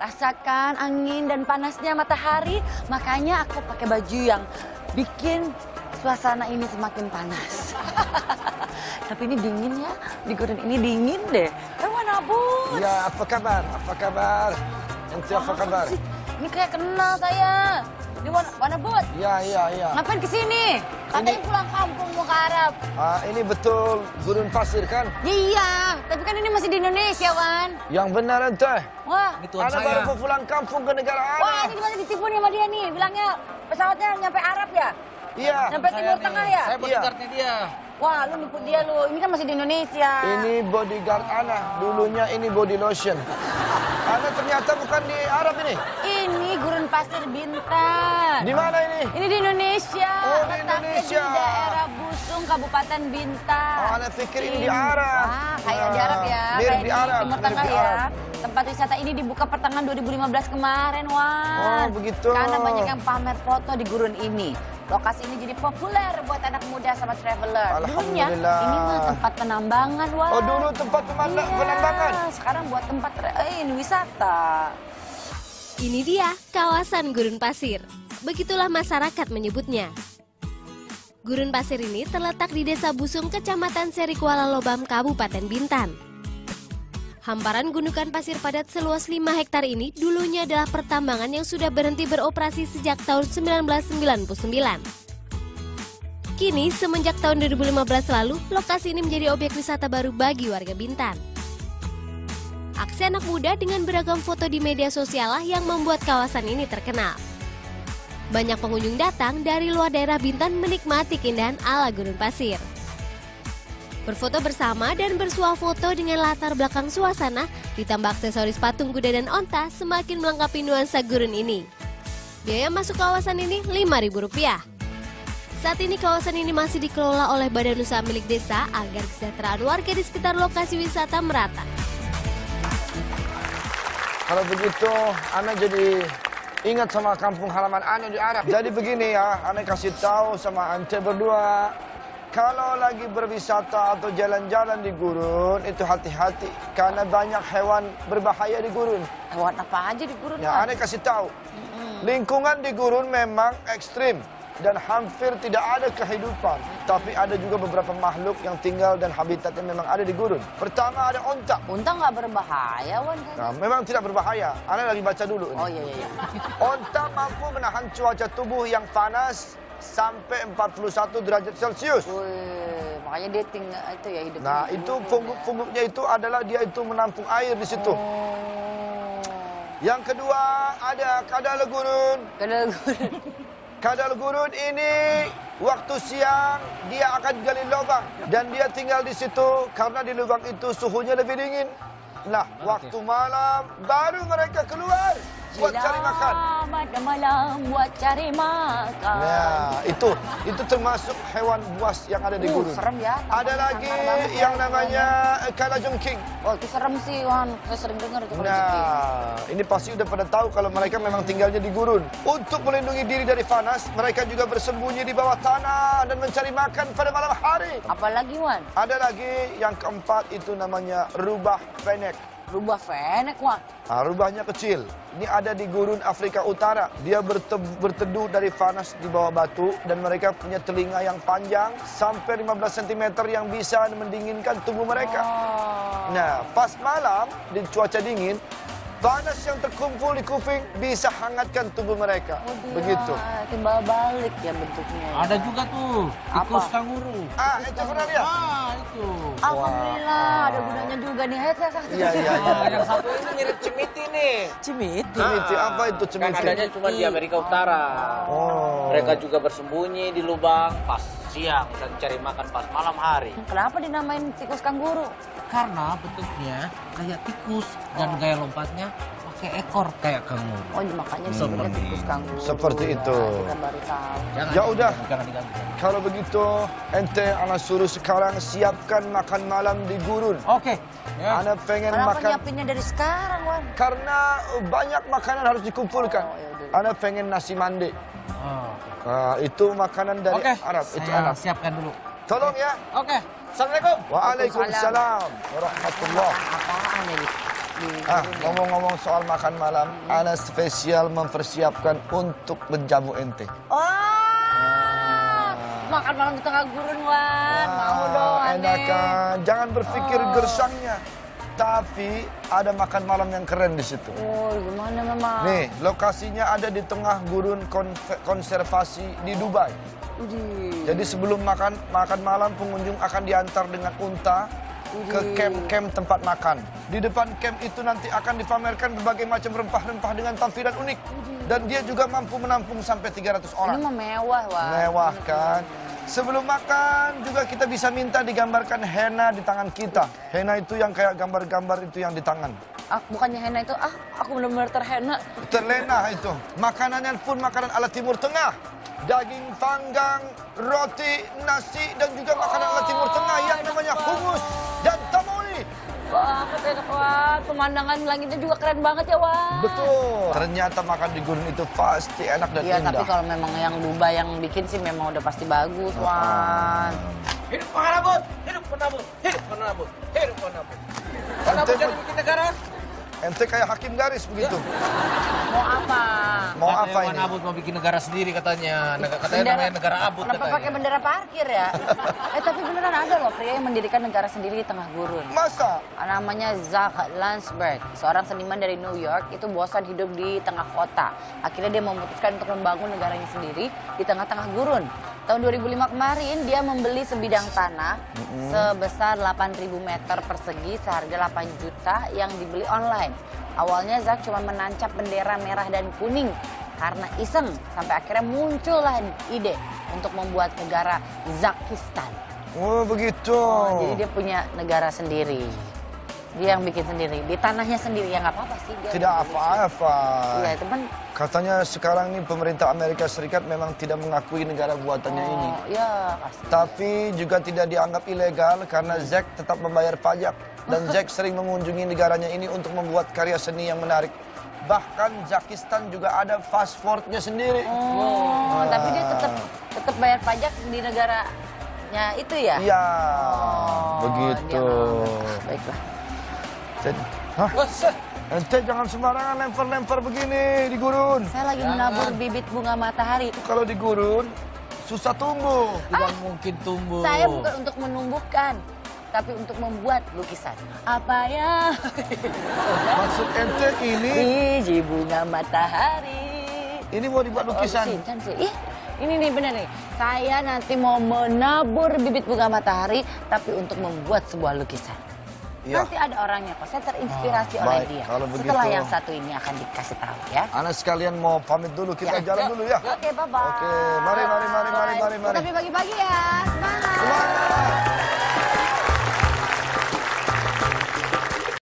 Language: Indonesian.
rasakan angin dan panasnya matahari, makanya aku pakai baju yang bikin suasana ini semakin panas. Tapi ini dingin ya, di gurun ini dingin deh. Wana Bud. Ya, apa kabar? Apa kabar? Ente apa kabar? Ini kayak kenal saya. Ini Wana Bud. Ya. Ngapain kesini? Katanya pulang kampung mau ke Arab. Ini betul gurun pasir kan? Iya, tapi kan ini masih di Indonesia, Wan. Yang benar ente. Wah, Ini tuan Ana saya. baru mau pulang kampung ke negara wah Ana. ini masih ditipu nih sama dia nih. Bilangnya pesawatnya nyampe Arab ya? Iya. Nyampe Timur Tengah ya? Saya bodyguardnya dia. Wah, lu nipu dia lu. Ini kan masih di Indonesia. Ini bodyguard Ana. Dulunya ini body lotion. Ana ternyata bukan di Arab ini. Ini gurun pasir Bintan. Di mana ini? Ini di Indonesia. Oh, di Letaknya Indonesia. di daerah Busung, Kabupaten Bintan. Oh, Ana pikir ini di Arab. Wah, kayak di Arab ya. Mirip Kayak di Arab. Timur mirip Tengah di ya. Arab. Tempat wisata ini dibuka pertengahan 2015 kemarin, Wan. Oh, begitu. Karena banyak yang pamer foto di gurun ini. Lokasi ini jadi populer buat anak muda sama traveler. Dulunya Alhamdulillah. ini mah tempat penambangan, Wan. Oh, dulu tempat penambangan. Sekarang buat tempat ini wisata. Ini dia kawasan gurun pasir. Begitulah masyarakat menyebutnya. Gurun pasir ini terletak di Desa Busung, Kecamatan Seri Kuala Lobam, Kabupaten Bintan. Hamparan gundukan pasir padat seluas 5 hektar ini dulunya adalah pertambangan yang sudah berhenti beroperasi sejak tahun 1999. Kini, semenjak tahun 2015 lalu, lokasi ini menjadi objek wisata baru bagi warga Bintan. Aksi anak muda dengan beragam foto di media sosial lah yang membuat kawasan ini terkenal. Banyak pengunjung datang dari luar daerah Bintan menikmati keindahan ala gurun pasir. Berfoto bersama dan bersuah foto dengan latar belakang suasana, ditambah aksesoris patung kuda dan onta semakin melengkapi nuansa gurun ini. Biaya masuk kawasan ini Rp5.000. Saat ini kawasan ini masih dikelola oleh badan usaha milik desa agar kesejahteraan warga di sekitar lokasi wisata merata. Kalau begitu, Ana jadi ingat sama kampung halaman Ana di Arab. Jadi begini ya, Ana kasih tahu sama ente berdua. Kalau lagi berwisata atau jalan-jalan di gurun, itu hati-hati. Karena banyak hewan berbahaya di gurun. Hewan apa aja di gurun, Ya, Wan? Ana kasih tahu. Lingkungan di gurun memang ekstrim. Dan hampir tidak ada kehidupan. Tapi ada juga beberapa makhluk yang tinggal dan habitatnya memang ada di gurun. Pertama ada onta. Unta nggak berbahaya, Wan. Nah, memang tidak berbahaya. Ana lagi baca dulu. Oh iya. Onta mampu menahan cuaca tubuh yang panas sampai 41 derajat Celcius. Wih, makanya dia tinggal itu ya hidup. Nah, itu pungguknya itu adalah dia itu menampung air di situ. Yang kedua ada kadal gurun. Kadal gurun ini waktu siang dia akan gali lubang dan dia tinggal di situ karena di lubang itu suhunya lebih dingin. Nah, waktu malam baru mereka keluar buat cari makan. Pada malam buat cari makan. Nah, itu termasuk hewan buas yang ada di gurun. Serem ya. Ada lagi yang namanya kalajengking. Oh, itu serem sih, Wan. Saya sering dengar itu. Nah, ini pasti udah pada tahu kalau mereka memang tinggalnya di gurun. Untuk melindungi diri dari panas, mereka juga bersembunyi di bawah tanah dan mencari makan pada malam hari. Apalagi, Wan? Ada lagi yang keempat itu namanya rubah fenek. Rubah fenek, Wan. Nah, rubahnya kecil. Ini ada di gurun Afrika Utara. Dia berteduh dari panas di bawah batu dan mereka punya telinga yang panjang sampai 15 cm yang bisa mendinginkan tubuh mereka. Nah, pas malam di cuaca dingin, panas yang terkumpul di kuping bisa hangatkan tubuh mereka. Begitu. Timbal balik ya bentuknya. Ada juga tuh tikus kanguru. Itu pernah lihat? Itu. Alhamdulillah, ada gunanya juga nih. Iya. Yang satu ini mirip cemiti nih. Cimiti. Cemiti, apa itu Kan cemiti? adanya cuma di Amerika Utara. Oh. Mereka juga bersembunyi di lubang pas siang dan cari makan pas malam hari. Kenapa dinamain tikus kanguru? Karena bentuknya kayak tikus dan gaya lompatnya pakai ekor kayak kanguru. Oh, makanya disebutnya tikus kanguru. Seperti itu. Nah, kita baru tahu. Ya udah. Jangan diganggu. Kalau begitu, ente ana suruh sekarang siapkan makan malam di gurun. Oke. Ya. Ana pengen Kenapa makan nyiapinnya dari sekarang, Wan? karena banyak makanan harus dikumpulkan. Oh, ya udah. Ana pengen nasi mandi. Oh. Itu makanan dari Oke. Arab. Itu Saya Arab. siapkan dulu. Tolong ya. Oke. Assalamualaikum. Waalaikumsalam warahmatullah. Apaan ini? Ngomong-ngomong soal makan malam, Ana spesial mempersiapkan untuk menjamu ente. Makan malam di tengah gurun, Wan. Mau dong, enak kan? Jangan berpikir gersangnya. Tapi ada makan malam yang keren di situ. Oh, gimana memang? Nih, lokasinya ada di tengah gurun konservasi di Dubai. Jadi sebelum makan malam, pengunjung akan diantar dengan unta ke camp tempat makan. Di depan camp itu nanti akan dipamerkan berbagai macam rempah-rempah dengan tampilan unik. Dan dia juga mampu menampung sampai 300 orang. Ini mah mewah, Wan. Mewah kan? Sebelum makan juga kita bisa minta digambarkan henna di tangan kita. Henna itu yang kayak gambar-gambar itu yang di tangan. Bukannya henna itu, aku benar-benar terhenna. Terlena itu. Makanannya pun makanan ala Timur Tengah. Daging panggang, roti, nasi, dan juga makanan ala Timur Tengah yang namanya hummus dan tamoli. Wah, enak, Wan. Pemandangan langitnya juga keren banget ya, Wan. Betul. Ternyata makan di gurun itu pasti enak dan Iya, indah. tapi kalau memang yang Dubai yang bikin sih memang udah pasti bagus, Wan. Hidup penabut, hidup penabut, hidup penabut, hidup penabut. Penabut jadi bikin negara. Ente kayak hakim garis begitu. Mau apa? Mau apa ini? Penabut mau bikin negara sendiri katanya. Katanya namanya negara abut Kenapa katanya. pakai bendera parkir ya? Tapi beneran ada loh pria yang mendirikan negara sendiri di tengah gurun. Masa? Namanya Zach Landsberg, seorang seniman dari New York, itu bosan hidup di tengah kota. Akhirnya dia memutuskan untuk membangun negaranya sendiri di tengah-tengah gurun. Tahun 2005 kemarin dia membeli sebidang tanah sebesar 8.000 meter persegi seharga 8 juta yang dibeli online. Awalnya Zach cuma menancap bendera merah dan kuning karena iseng, sampai akhirnya muncullah ide untuk membuat negara Zakistan. Oh begitu. Jadi dia punya negara sendiri. Dia yang bikin sendiri, di tanahnya sendiri, ya nggak apa-apa sih. Dia Tidak apa-apa. Iya, teman. Katanya sekarang nih pemerintah Amerika Serikat memang tidak mengakui negara buatannya ini. Iya, pasti. Tapi juga tidak dianggap ilegal karena Zack tetap membayar pajak. Dan Zack sering mengunjungi negaranya ini untuk membuat karya seni yang menarik. Bahkan Zakistan juga ada pasportnya sendiri. Tapi dia tetap bayar pajak di negaranya itu ya? Iya, Oh, begitu. dia nggak- Baiklah. Hah? Ente jangan sembarangan lempar-lempar begini di gurun. Saya lagi menabur bibit bunga matahari. Kalau di gurun, susah tumbuh. Tidak mungkin tumbuh. Saya bukan untuk menumbuhkan, tapi untuk membuat lukisan. Apa ya? Maksud ente ini, Biji bunga matahari. ini mau dibuat lukisan. Lukisan sih. Ih, ini nih bener nih. Saya nanti mau menabur bibit bunga matahari, tapi untuk membuat sebuah lukisan. Iya. Nanti ada orangnya kok. Saya terinspirasi oleh baik, dia. kalau begitu. Setelah yang satu ini akan dikasih tahu ya. Anak sekalian mau pamit dulu, kita jalan dulu ya. Oke, bye-bye. Oke, mari. Tapi pagi-pagi ya.